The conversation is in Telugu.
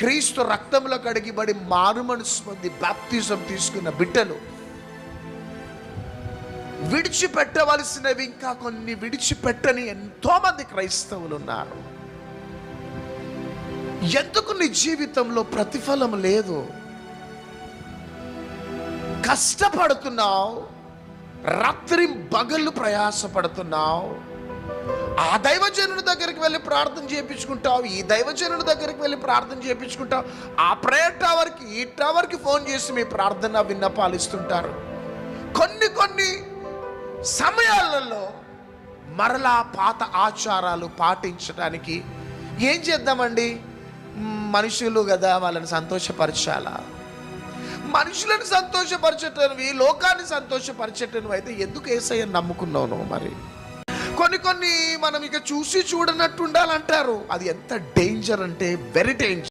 క్రీస్తు రక్తంలో కడిగిబడి మారు మనసు పొంది బాప్తిజం తీసుకున్న బిడ్డలు విడిచిపెట్టవలసినవి ఇంకా కొన్ని విడిచిపెట్టని ఎంతో మంది క్రైస్తవులు ఉన్నారు. ఎందుకు నీ జీవితంలో ప్రతిఫలం లేదు? కష్టపడుతున్నావు, రాత్రి పగళ్ళు ప్రయాసపడుతున్నావు, ఆ దైవజనుడి దగ్గరికి వెళ్ళి ప్రార్థన చేయించుకుంటావు, ఈ దైవజనుడి దగ్గరికి వెళ్ళి ప్రార్థన చేయించుకుంటావు, ఆ ప్రేయర్ టవర్కి ఈ టవర్కి ఫోన్ చేసి మీ ప్రార్థన విన్నపాలు ఇస్తుంటారు. కొన్ని సమయాలలో మరలా పాత ఆచారాలు పాటించడానికి ఏం చేద్దామండి? మనుషులు కదా, వాళ్ళని సంతోషపరచాలా? మనుషులను సంతోషపరచటవి, లోకాన్ని సంతోషపరచటం అయితే ఎందుకు యేసయ్యను నమ్ముకున్నావు నువ్వు? మరి కొన్ని మనం ఇక చూసి చూడనట్టు ఉండాలంటారు. అది ఎంత డేంజర్ అంటే వెరీ డేంజర్.